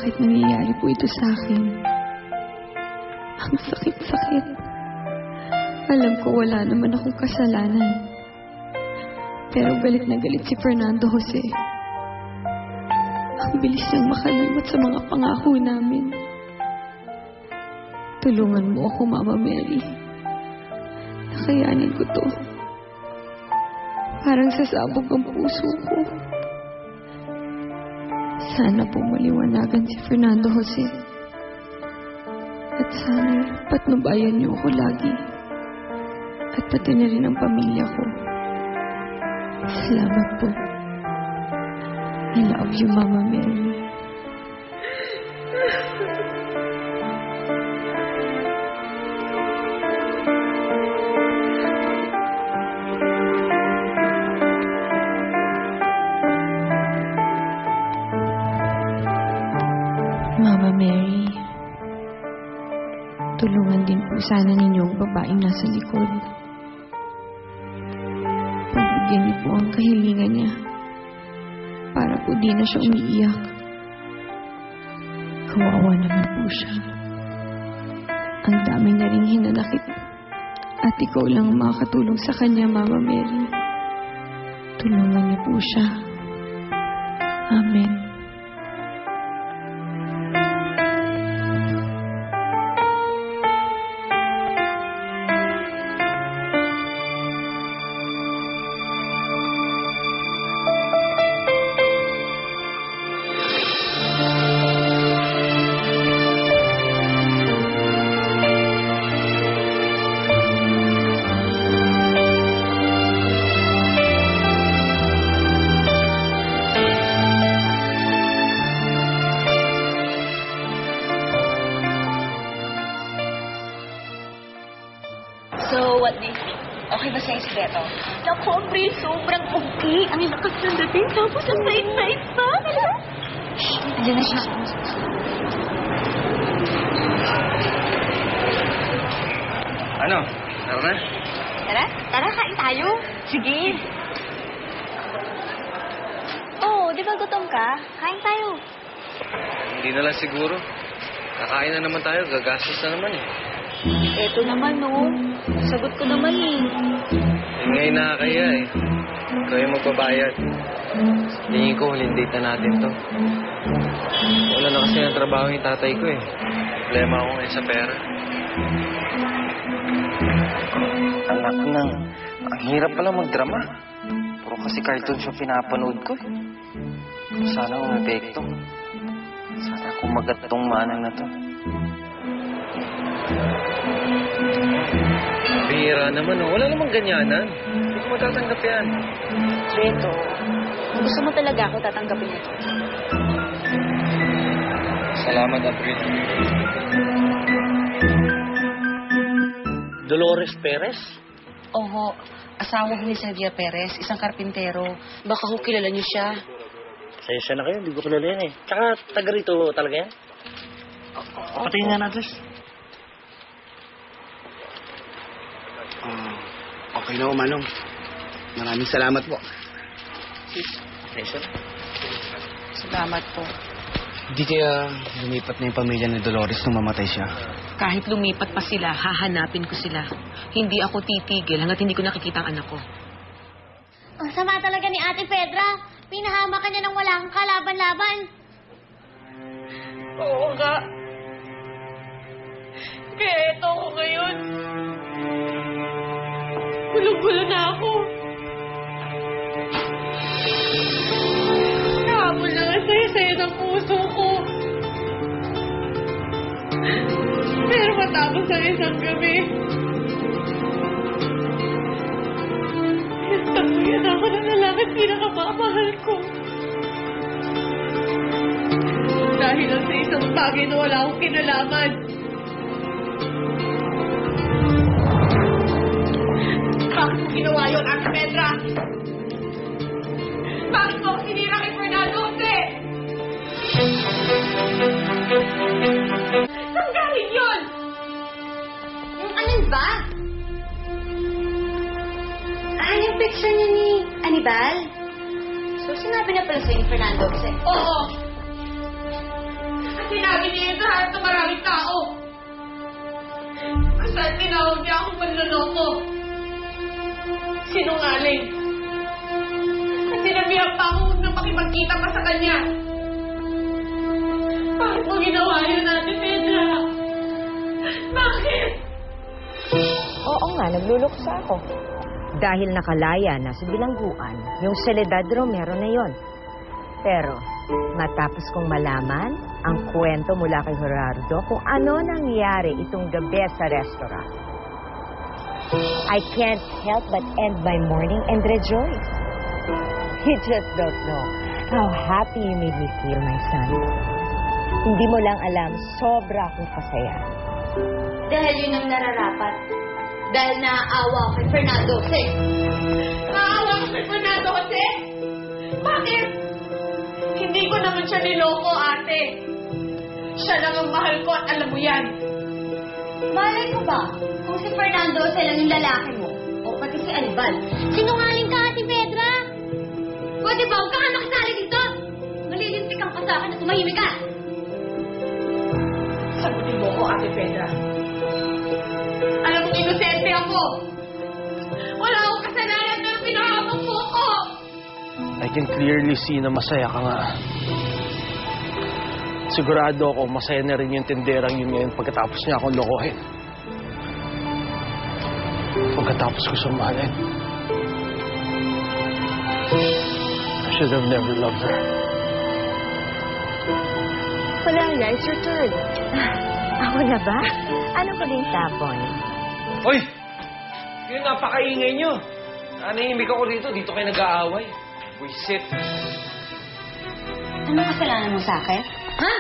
bakit nangyayari po ito sa akin. Ang sakit-sakit. Alam ko wala naman akong kasalanan. Pero galit na galit si Fernando Jose. Ang bilis niyang makalimot sa mga pangako namin. Tulungan mo ako, Mama Mary. Nakayanin ko to. Parang sasabog ang puso ko. Sana po maliwanagan si Fernando Jose. At sana patnubayan niyo ako lagi. At pati na rin ang pamilya ko. Salamat po. I love you, Mama Mary. Mama Mary, tulungan din po sana ninyo ang babaeng nasa likod. Pagbigyan niyo po ang kahilingan niya para po di na siya umiiyak. Kawawa naman po siya. Ang dami na rin hinanakit at ikaw lang ang makakatulong sa kanya, Mama Mary. Tulungan niyo po siya. Amen. So, what do you think? Okay ba sa'yo si Beto? Naku, April, sobrang okay. Ang lakas ng dating, tapos ang bait-bait pa. Shh, andyan na siya. Ano? Tara na? Tara, kain tayo. Sige. Oh, di ba gutom ka? Kain tayo. Hindi na lang siguro. Kakain na naman tayo, gagastos na naman eh. Eto naman, no. Sagot ko naman eh. Ngayon nakakaya eh. Ikaw yung magbabayad. Tingin ko, huling date na natin to. Wala na kasi ng trabaho yung tatay ko eh. Problema ako ngayon sa pera. Anak nang, ang hirap pala magdrama. Puro kasi cartoon siya pinapanood ko. Sana umepekto. Sana kumagat tong manang na to. Bihira naman oh. Wala namang ganyanan. Hindi ko matatanggap yan. Beto, kung gusto mo talaga ako, tatanggapin ito. Salamat, April. Dolores Perez? Oho, asawa ko ni Xavier Perez, isang karpintero. Baka ho kilala niyo siya. Sayasya na kayo, hindi ko kilala yan eh. Tsaka taga rito talaga yan? Patingin nga natin. Okay na, Manong. Maraming salamat po. Sayasya na. Salamat po. Hindi kaya lumipat na yung pamilya ni Dolores nung mamatay siya. Kahit lumipat pa sila, hahanapin ko sila. Hindi ako titigil hanggat hindi ko nakikita ang anak ko. Ang sama talaga ni Ate Pedra. Pinahama ka niya nang wala kang kalaban-laban. Oo nga. Kaya ito ako ngayon. Gulong-gulo na ako. Nahabol na nga saya-saya ng puso ko. Pero matapos ang isang gabi, taguyan ako ng lalaki pinakamamahal ko. Dahil lang sa isang bagay na wala akong kinalaman. Bakit mo ginawa yun, Ate Pedra? Bakit mo ako sinira kay Fernando Jose? Saan galing yun? Yung alin ba? Yung picture niya ni Anibal? So, sinabi na pala sa'yo ni Fernando Jose? Oo! sinabi niya yun sa harap ng maraming tao. Kasal tinawag niya akong manloloko. Sinungaling. At sinabihan pa ako huwag na makipagkita pa sa kanya. Bakit mo ginawa yun, Ate Pedra? Bakit? Oo nga, nagluluksa ako. Dahil nakalaya na sa bilangguan, yung Soledad Romero na yon. Pero, matapos kong malaman ang kwento mula kay Gerardo kung ano nangyari itong gabi sa restaurant, I can't help but end my morning and rejoice. You just don't know how happy you made me feel, my son. Hindi mo lang alam, sobra akong pasaya. Dahil yun ang nararapat. Dahil naaawa ko kay Fernando Jose. Naawa ko kay Fernando Jose? Bakit? Hindi ko naman siya niloko, ate. Siya lang ang mahal ko at alam mo yan. Malay ko ba kung si Fernando Jose lang yung lalaki mo? O pati si Anibal? Sinungaling ka, Ate Pedra! Pwede ba? Huwag ka nga makisali dito! Malilintikan ka sa akin at tumahimik ka! Sagutin mo ko, Ate Pedra. Alam mo, inosente ako. Wala akong kasalanan pero pinahabang mo ko. I can clearly see na masaya ka nga. Sigurado ako, masaya na rin yung tinderang yun ngayon pagkatapos niya akong lokohin. Pagkatapos ko siyang mahalin. I should have never loved her. Wala nga, it's your turn. Ako na ba? Ano ko din tapon? Hoy! Yun, napakaingay nyo. Nanahimik ako dito. Dito kayo nag-aaway. Buisit. Anong kasalanan mo sa akin? Ha?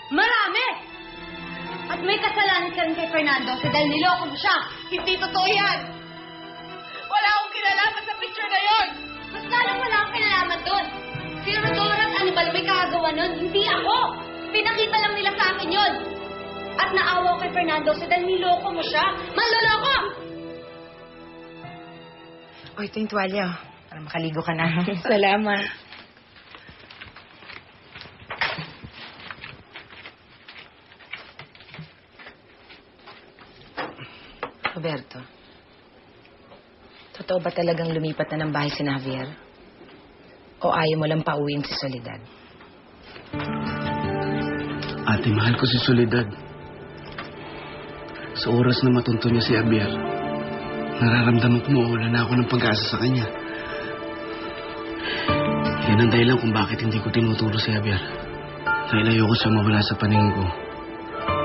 Marami! At may kasalanan ka rin kay Fernando kasi dahil niloko mo siya. Hindi totoo yan. Wala akong kinalaman sa picture na yon. Mas lalong wala akong kinalaman doon. Si Rodora at Anibal may kagawa nun, hindi ako. Pinakita lang nila sa akin yun. At naawa ko kay Fernando kasi dahil niloko mo siya. Manloloko! O, ito yung tuwalya. Para makaligo ka na. Salamat. Roberto, totoo ba talagang lumipat na ng bahay si Javier? O ayaw mo lang pauwiin si Soledad? Ate, mahal ko si Soledad. Sa oras na matunto niya si Javier, nararamdaman ko mawala na ako ng pag-asa sa kanya. Yan ang dahilan kung bakit hindi ko tinuturo si Javier. Dahil ayoko siyang mawala sa paningin ko.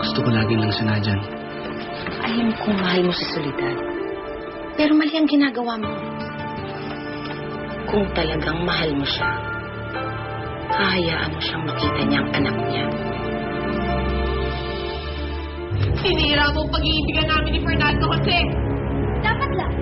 Gusto ko laging lang sinadyan. Alam kong mahal mo si Soledad. Pero mali ang ginagawa mo. Kung talagang mahal mo siya, hahayaan mo siyang makita niya ang anak niya. Sinira mo ang pag-iibigan namin ni Fernando Jose. Dapat lang.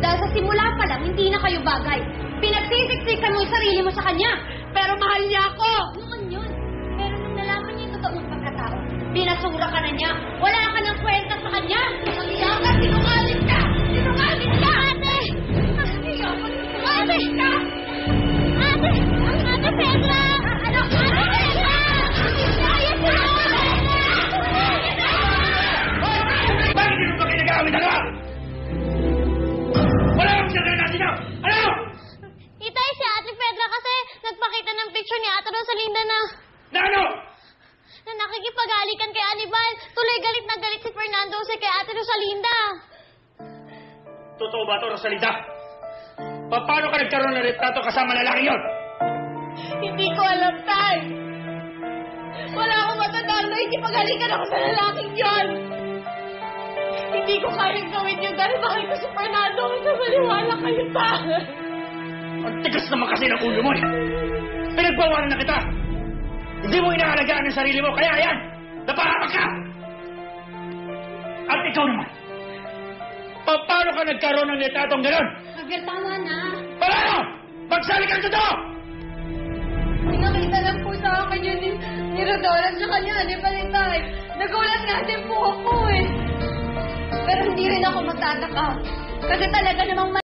Dahil sa simula pa lang, hindi na kayo bagay. Pinagsisiksikan mo yung sarili mo sa kanya. Pero mahal niya ako. Noon yun. Pero nung nalaman niya yung totoong pagkatao, binasura ka na niya. Wala ka ng kwenta sa kanya. Magiya ka, sinungaling ka! Sinungaling ka! Ate! Sinungaling ka! Ate! Ate Pedra! Ano? Ate Pedra! Kaya sinungaling ka! Bakit hindi mo ba kinagamit ako? Wala akong sinagay natin niyo! Ano? Itay si Ate Pedra kasi nagpakita ng picture ni Ate Rosalinda na ano? na nakikipag-alikan kay Anibal. Tuloy galit na galit si Fernando Jose kay Ate Rosalinda. Totoo ba ito, Rosalinda? Paano ka nagkaroon ng retrato kasama lalaki yon? Hindi ko alam, Tay. Wala akong matandaan na ikipag-halikan ako sa lalaking yon. Hindi ko kayang gawin yun dahil mahal ko si Fernando kasi maliwala kayo, Tay. Ang tigas naman kasi ng ulo mo eh. Pinagbawalan na kita. Hindi mo inaalagaan ang sarili mo, kaya yan, napahamak ka! At ikaw naman, paano ka nagkaroon ng retratong gano'n? Javier, tama na. Paano? Magsali kang totoo! Pinakita lang po sa akin yun ni Rodora sa kanya, di ba, Tay? Nagulat nga din po ako eh. Pero hindi rin ako magtataka. Kasi talaga namang